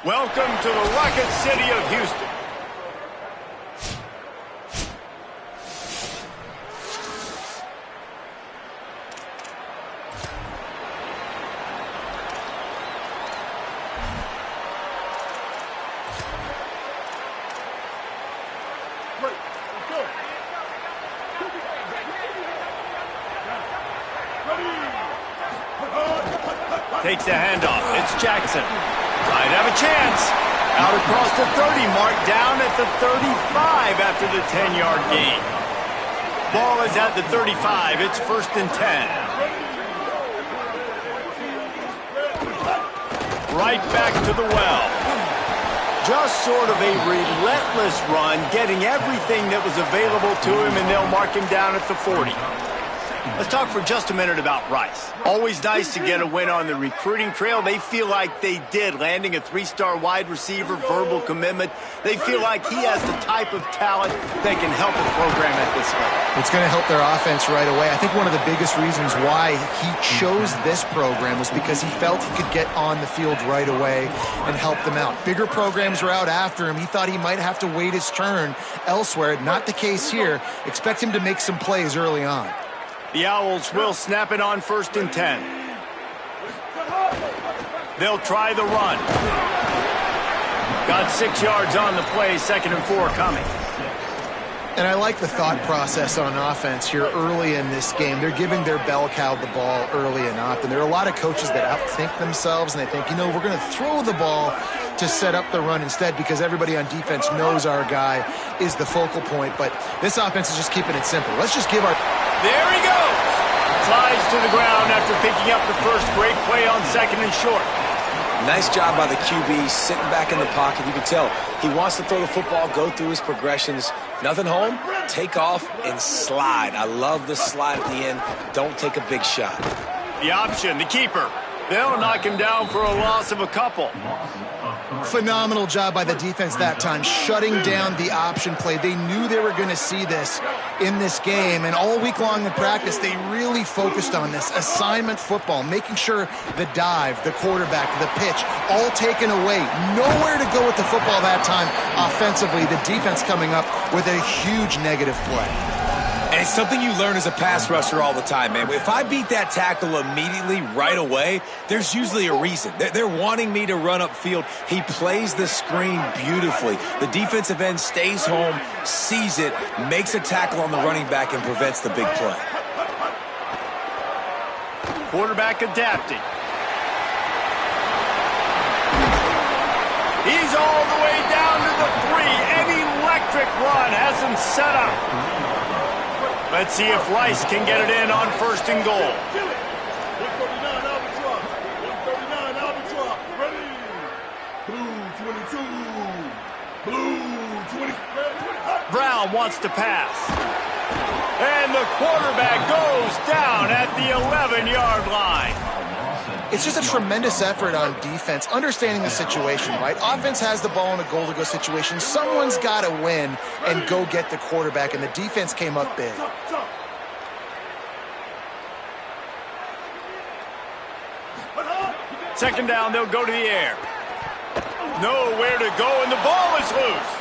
Welcome to the Rocket City of Houston. Takes the handoff. It's Jackson. Might have a chance. Out across the 30 mark, down at the 35 after the 10-yard gain. Ball is at the 35. It's 1st and 10. Right back to the well. Just sort of a relentless run, getting everything that was available to him, and they'll mark him down at the 40. Let's talk for just a minute about Rice. Always nice to get a win on the recruiting trail. They feel like they did, landing a 3-star wide receiver, verbal commitment. They feel like he has the type of talent that can help a program at this level. It's going to help their offense right away. I think one of the biggest reasons why he chose this program was because he felt he could get on the field right away and help them out. Bigger programs were out after him. He thought he might have to wait his turn elsewhere. Not the case here. Expect him to make some plays early on. The Owls will snap it on 1st and 10. They'll try the run. Got 6 yards on the play, 2nd and 4 coming. And I like the thought process on offense here early in this game. They're giving their bell cow the ball early and often. There are a lot of coaches that outthink themselves, and they think, we're going to throw the ball to set up the run instead because everybody on defense knows our guy is the focal point. But this offense is just keeping it simple. Let's just give our... There he goes! Slides to the ground after picking up the first. Great play on 2nd and short. Nice job by the QB, sitting back in the pocket. You can tell he wants to throw the football, go through his progressions. Nothing home, take off and slide. I love the slide at the end. Don't take a big shot. The option, the keeper. They'll knock him down for a loss of a couple. Phenomenal job by the defense that time, shutting down the option play. They knew they were going to see this in this game, and all week long in practice, they really focused on this assignment football, making sure the dive, the quarterback, the pitch, all taken away. Nowhere to go with the football that time offensively. The defense coming up with a huge negative play. And it's something you learn as a pass rusher all the time, man. If I beat that tackle immediately right away, there's usually a reason. They're wanting me to run upfield. He plays the screen beautifully. The defensive end stays home, sees it, makes a tackle on the running back, and prevents the big play. Quarterback adapting. He's all the way down to the 3. An electric run has him set up. Let's see if Rice can get it in on 1st and goal. Brown wants to pass. And the quarterback goes down at the 11-yard line. It's just a tremendous effort on defense, understanding the situation, right? Offense has the ball in a goal-to-go situation. Someone's got to win and go get the quarterback, and the defense came up big. Second down, they'll go to the air. Nowhere to go, and the ball is loose.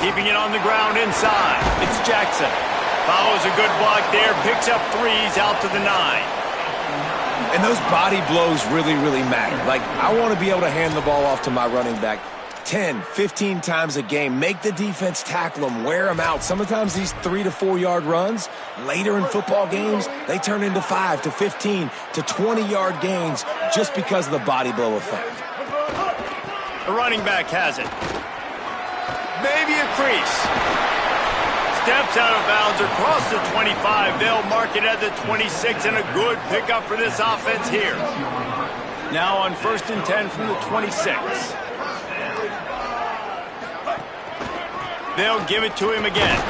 Keeping it on the ground inside. It's Jackson. Follows a good block there. Picks up 3s out to the 9. And those body blows really, really matter. Like, I want to be able to hand the ball off to my running back 10, 15 times a game. Make the defense tackle them, wear them out. Sometimes these 3 to 4 yard runs, later in football games, they turn into 5 to 15 to 20-yard gains just because of the body blow effect. The running back has it. Maybe a crease. Steps out of bounds across the 25. They'll mark it at the 26, and a good pickup for this offense here. Now on 1st and 10 from the 26. They'll give it to him again.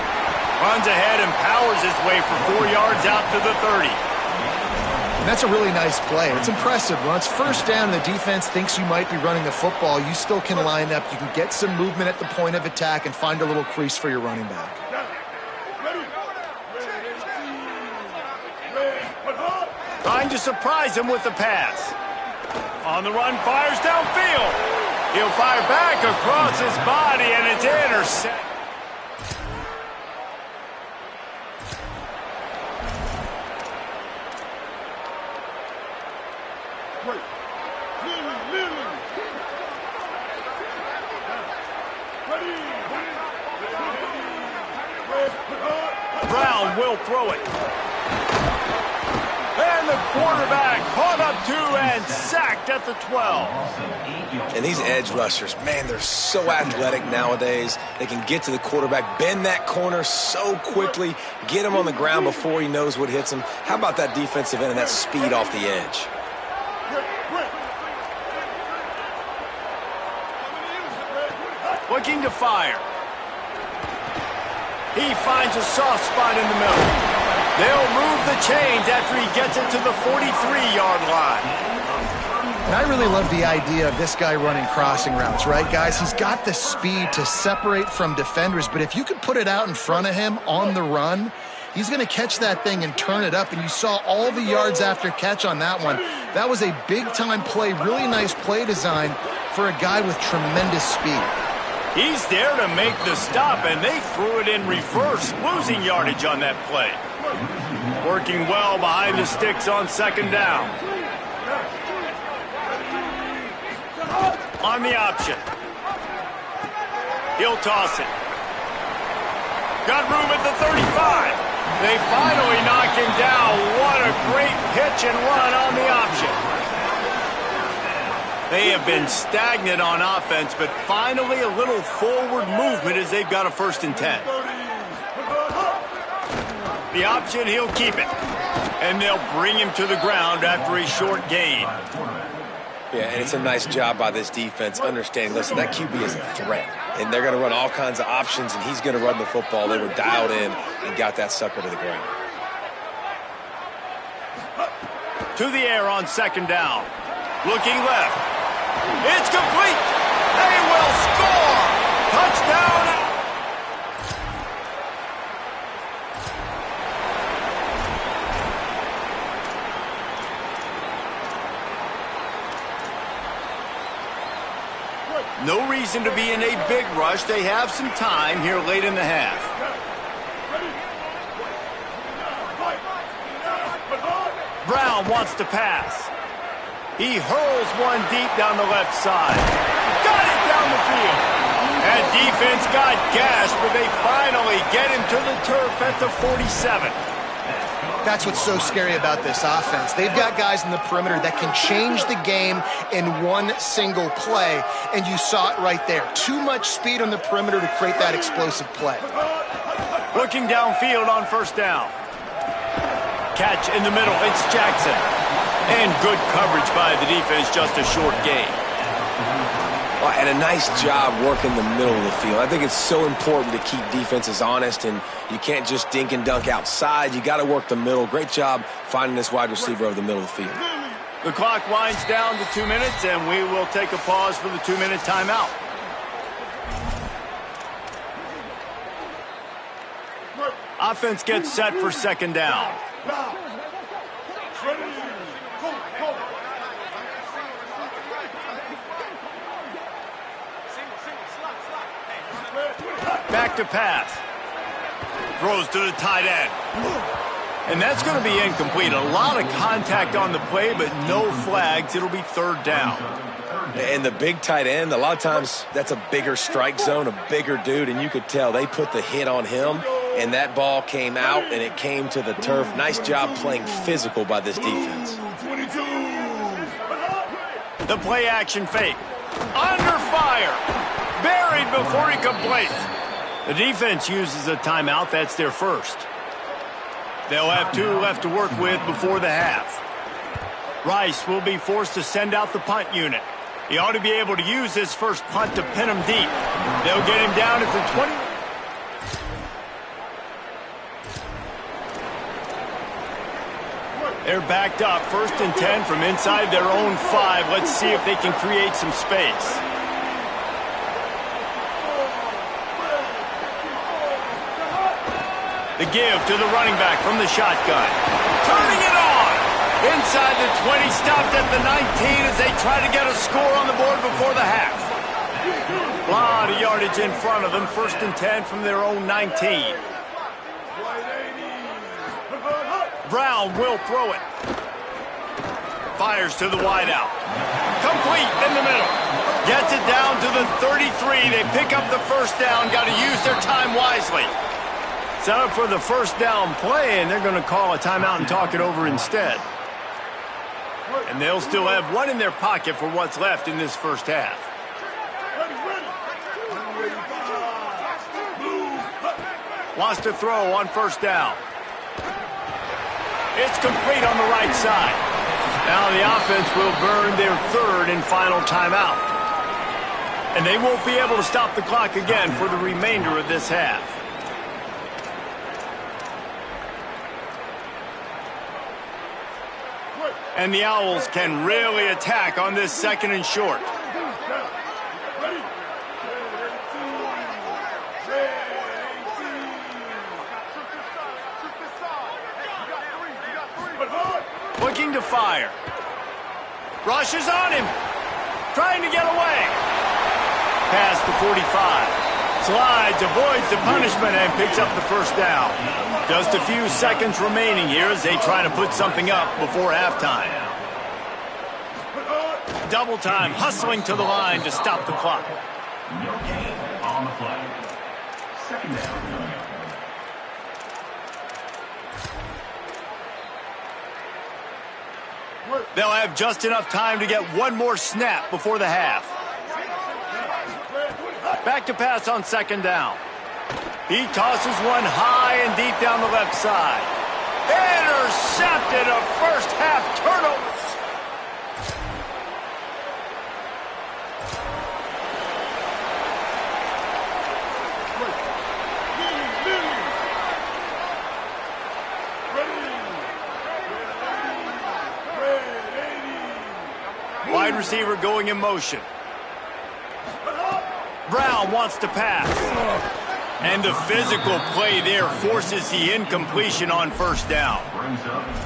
Runs ahead and powers his way for 4 yards out to the 30. And that's a really nice play. It's impressive. Once first down, the defense thinks you might be running the football. You still can line up. You can get some movement at the point of attack and find a little crease for your running back. Trying to surprise him with the pass. On the run, fires downfield. He'll fire back across his body, and it's intercepted. Brown will throw it. And the quarterback caught up to and sacked at the 12. And these edge rushers, man, they're so athletic nowadays. They can get to the quarterback, bend that corner so quickly, get him on the ground before he knows what hits him. How about that defensive end and that speed off the edge? Looking to fire. He finds a soft spot in the middle. They'll move the chains after he gets it to the 43-yard line. And I really love the idea of this guy running crossing routes, right, guys? He's got the speed to separate from defenders, but if you could put it out in front of him on the run, he's going to catch that thing and turn it up, and you saw all the yards after catch on that one. That was a big-time play, really nice play design for a guy with tremendous speed. He's there to make the stop, and they threw it in reverse, losing yardage on that play. Working well behind the sticks on second down. On the option. He'll toss it. Got room at the 35. They finally knock him down. What a great pitch and run on the option. They have been stagnant on offense, but finally a little forward movement as they've got a 1st and 10. The option, he'll keep it. And they'll bring him to the ground after a short gain. Yeah, and it's a nice job by this defense understanding, listen, that QB is a threat. And they're going to run all kinds of options, and he's going to run the football. They were dialed in and got that sucker to the ground. To the air on second down. Looking left. It's complete. They will score. Touchdown. No reason to be in a big rush. They have some time here late in the half. Brown wants to pass. He hurls one deep down the left side. Got it down the field. That defense got gashed, but they finally get him to the turf at the 47. That's what's so scary about this offense. They've got guys in the perimeter that can change the game in one single play, and you saw it right there. Too much speed on the perimeter to create that explosive play. Looking downfield on 1st down. Catch in the middle. It's Jackson. And good coverage by the defense, just a short gain. Well, and a nice job working the middle of the field. I think it's so important to keep defenses honest, and you can't just dink and dunk outside. You got to work the middle. Great job finding this wide receiver over the middle of the field. The clock winds down to 2 minutes, and we will take a pause for the 2-minute timeout. Offense gets set for second down. Back to pass. Throws to the tight end. And that's going to be incomplete. A lot of contact on the play, but no flags. It'll be 3rd down. And the big tight end, a lot of times that's a bigger strike zone, a bigger dude, and you could tell they put the hit on him, and that ball came out, and it came to the turf. Nice job playing physical by this defense. The play action fake. Under fire. Buried before he completes. The defense uses a timeout. That's their 1st. They'll have 2 left to work with before the half. Rice will be forced to send out the punt unit. He ought to be able to use his first punt to pin him deep. They'll get him down at the 20. They're backed up, 1st and 10 from inside their own 5. Let's see if they can create some space. The give to the running back from the shotgun. Turning it on! Inside the 20, stopped at the 19 as they try to get a score on the board before the half. A lot of yardage in front of them, 1st and 10 from their own 19. Brown will throw it. Fires to the wideout. Complete in the middle. Gets it down to the 33. They pick up the 1st down. Got to use their time wisely. Set up for the 1st down play, and they're going to call a timeout and talk it over instead. And they'll still have one in their pocket for what's left in this 1st half. Wants to throw on 1st down. It's complete on the right side. Now the offense will burn their 3rd and final timeout. And they won't be able to stop the clock again for the remainder of this half. And the Owls can really attack on this 2nd and short. Looking to fire. Rushes on him. Trying to get away. Past the 45. Slides, avoids the punishment, and picks up the 1st down. Just a few seconds remaining here as they try to put something up before halftime. Double time, hustling to the line to stop the clock. No gain on the play. 2nd down. They'll have just enough time to get one more snap before the half. Back to pass on 2nd down. He tosses one high and deep down the left side. Intercepted, a 1st half turnover. Wide receiver going in motion. Brown wants to pass. And the physical play there forces the incompletion on 1st down.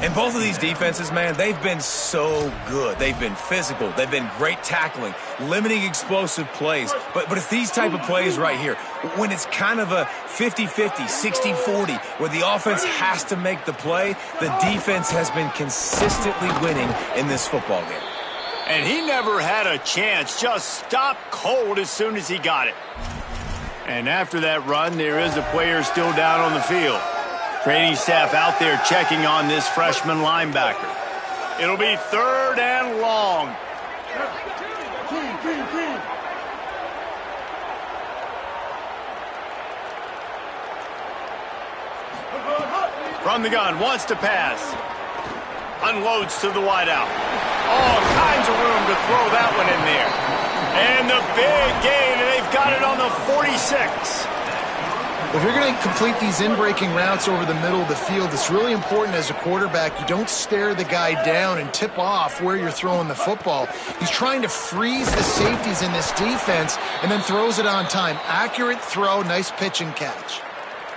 And both of these defenses, man, they've been so good. They've been physical. They've been great tackling, limiting explosive plays. But it's these type of plays right here, when it's kind of a 50-50, 60-40, where the offense has to make the play, the defense has been consistently winning in this football game. And he never had a chance, just stopped cold as soon as he got it. And after that run, there is a player still down on the field. Training staff out there checking on this freshman linebacker. It'll be 3rd and long. From the gun, wants to pass. Unloads to the wideout. All kinds of room to throw that one in there. And the big gain, and they've got it on the 46. If you're going to complete these in-breaking routes over the middle of the field, it's really important as a quarterback you don't stare the guy down and tip off where you're throwing the football. He's trying to freeze the safeties in this defense and then throws it on time. Accurate throw, nice pitch and catch.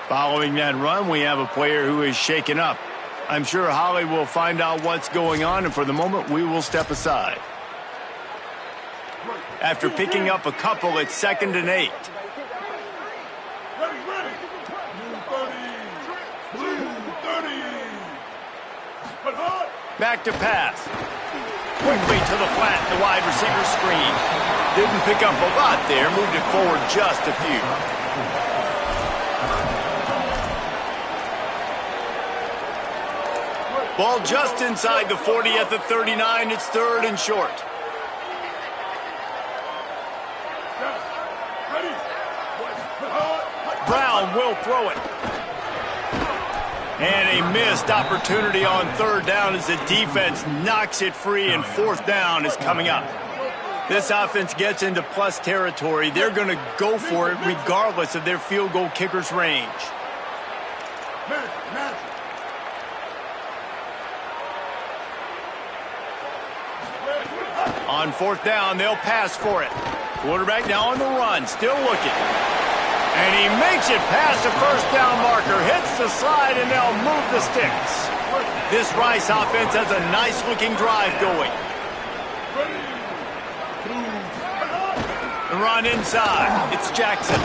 Following that run, we have a player who is shaken up. I'm sure Holly will find out what's going on, and for the moment, we will step aside. After picking up a couple, it's 2nd and 8. Back to pass. Quickly to the flat, the wide receiver screen. Didn't pick up a lot there, moved it forward just a few. Ball just inside the 40 at the 39. It's 3rd and short. Brown will throw it. And a missed opportunity on 3rd down as the defense knocks it free, and 4th down is coming up. This offense gets into plus territory. They're going to go for it regardless of their field goal kicker's range. On fourth down, they'll pass for it. Quarterback now on the run, still looking. And he makes it past the first down marker, hits the slide, and they'll move the sticks. This Rice offense has a nice-looking drive going. The run inside. It's Jackson.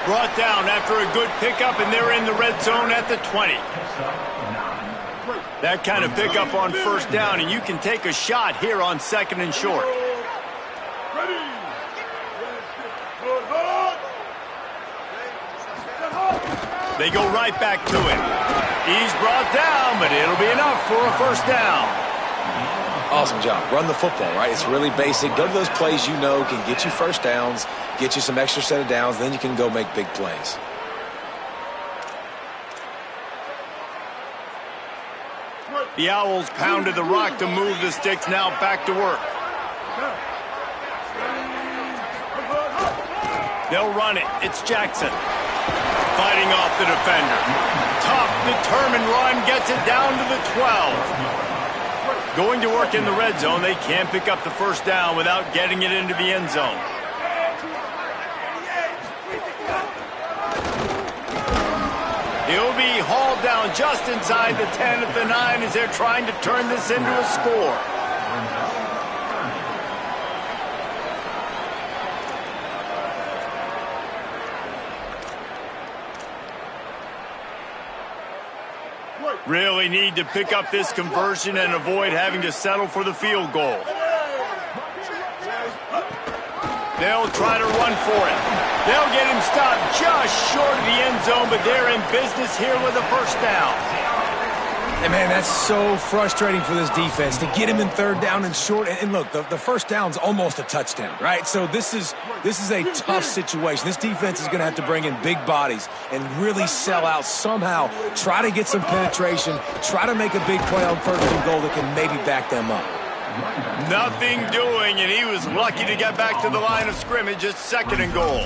Brought down after a good pickup, and they're in the red zone at the 20. That kind of pickup on first down, and you can take a shot here on second and short. They go right back to him. He's brought down, but it'll be enough for a first down. Awesome job. Run the football, right? It's really basic. Go to those plays you know can get you first downs, get you some extra set of downs, then you can go make big plays. The Owls pounded the rock to move the sticks, now back to work. They'll run it. It's Jackson. Fighting off the defender. Tough, determined run, gets it down to the 12. Going to work in the red zone, they can't pick up the first down without getting it into the end zone. He'll be hauled down just inside the 10 at the 9 as they're trying to turn this into a score. Really need to pick up this conversion and avoid having to settle for the field goal. They'll try to run for it. They'll get him stopped just short of the end zone, but they're in business here with a first down. And man, that's so frustrating for this defense to get him in third down and short. And look, the first down's almost a touchdown, right? So this is a tough situation. This defense is going to have to bring in big bodies and really sell out somehow. Try to get some penetration. Try to make a big play on first and goal that can maybe back them up. Nothing doing, and he was lucky to get back to the line of scrimmage at second and goal.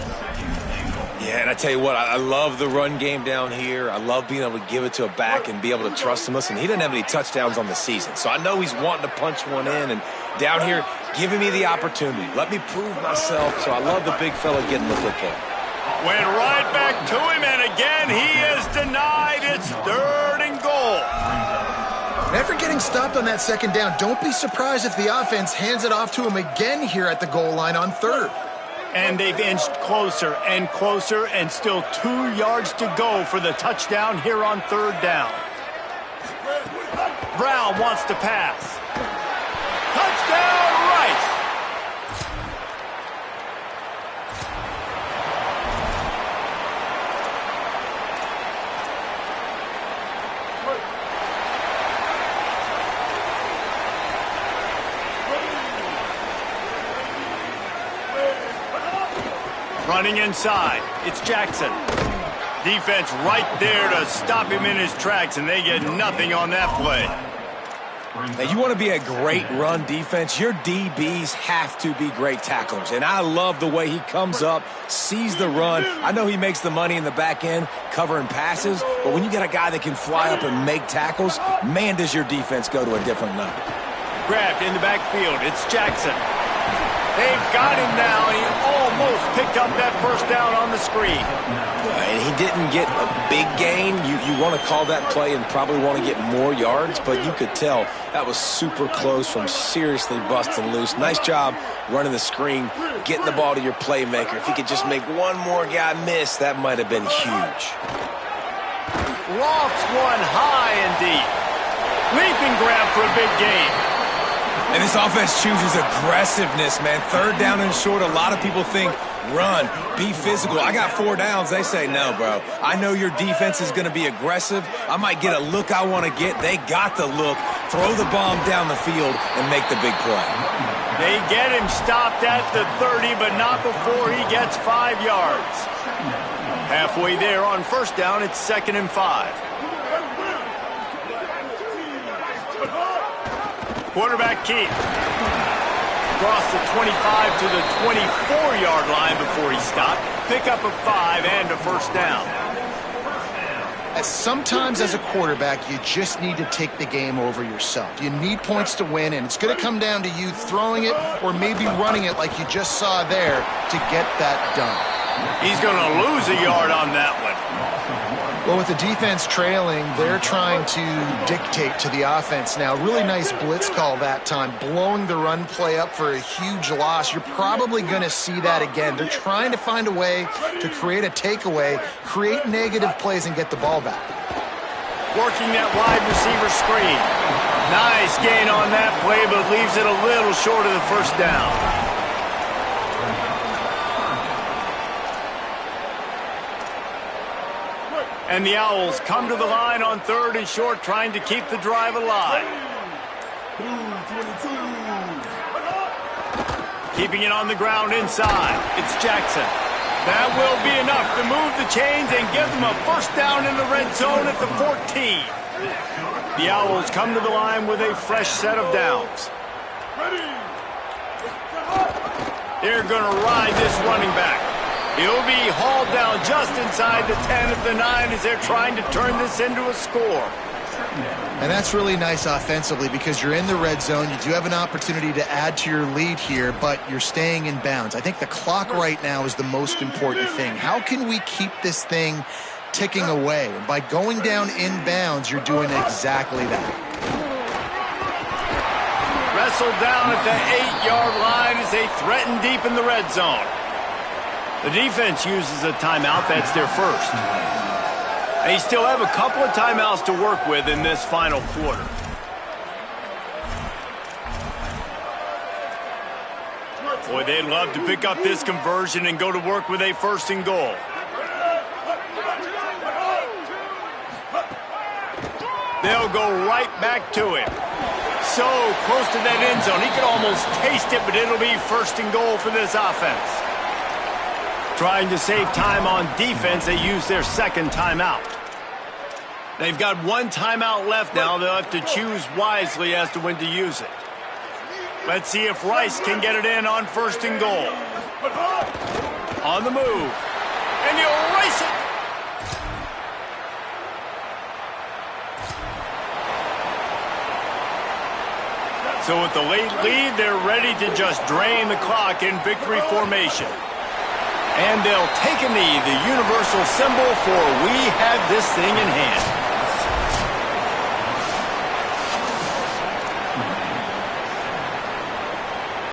Yeah, and I tell you what, I love the run game down here. I love being able to give it to a back and be able to trust him. Listen, he didn't have any touchdowns on the season, so I know he's wanting to punch one in. And down here, giving me the opportunity. Let me prove myself, so I love the big fella getting the football. Went right back to him, and again, he is denied. It's third and goal. After getting stopped on that second down, don't be surprised if the offense hands it off to him again here at the goal line on third. And they've inched closer and closer, and still 2 yards to go for the touchdown here on third down. Brown wants to pass. Touchdown, Rice! Running inside, it's Jackson. Defense right there to stop him in his tracks, and they get nothing on that play. Now, you want to be a great run defense, your DBs have to be great tacklers. And I love the way he comes up, sees the run. I know he makes the money in the back end covering passes, but when you get a guy that can fly up and make tackles, man, does your defense go to a different level. Grabbed in the backfield, it's Jackson. They've got him now, and he almost picked up that first down on the screen. And he didn't get a big gain. You want to call that play and probably want to get more yards, but you could tell that was super close from seriously busting loose. Nice job running the screen, getting the ball to your playmaker. If he could just make one more guy miss, that might have been huge. Lofts one high and deep. Leaping grab for a big gain. And this offense chooses aggressiveness, man. Third down and short, a lot of people think run, be physical. I got 4 downs. They say, no, bro. I know your defense is going to be aggressive. I might get a look I want to get. They got the look. Throw the bomb down the field and make the big play. They get him stopped at the 30, but not before he gets 5 yards. Halfway there on first down, it's 2nd and 5. Quarterback keep. Across the 25 to the 24-yard line before he stopped. Pick up a 5 and a first down. Sometimes as a quarterback, you just need to take the game over yourself. You need points to win, and it's going to come down to you throwing it or maybe running it like you just saw there to get that done. He's going to lose a yard on that one. Well, with the defense trailing, they're trying to dictate to the offense now. Really nice blitz call that time, blowing the run play up for a huge loss. You're probably going to see that again. They're trying to find a way to create a takeaway, create negative plays, and get the ball back. Working that wide receiver screen. Nice gain on that play, but leaves it a little short of the first down. And the Owls come to the line on 3rd and short, trying to keep the drive alive. Keeping it on the ground inside. It's Jackson. That will be enough to move the chains and give them a first down in the red zone at the 14. The Owls come to the line with a fresh set of downs. They're going to ride this running back. He'll be hauled down just inside the 10 at the 9 as they're trying to turn this into a score. And that's really nice offensively because you're in the red zone. You do have an opportunity to add to your lead here, but you're staying in bounds. I think the clock right now is the most important thing. How can we keep this thing ticking away? And by going down in bounds, you're doing exactly that. Wrestled down at the 8-yard line as they threaten deep in the red zone. The defense uses a timeout. That's their first. They still have a couple of timeouts to work with in this final quarter. Boy, they'd love to pick up this conversion and go to work with a 1st and goal. They'll go right back to it. So close to that end zone. He could almost taste it, but it'll be 1st and goal for this offense. Trying to save time on defense, they use their 2nd timeout. They've got 1 timeout left now. They'll have to choose wisely as to when to use it. Let's see if Rice can get it in on 1st and goal. On the move. And he'll race it. So with the late lead, they're ready to just drain the clock in victory formation. And they'll take a knee, the universal symbol for we have this thing in hand.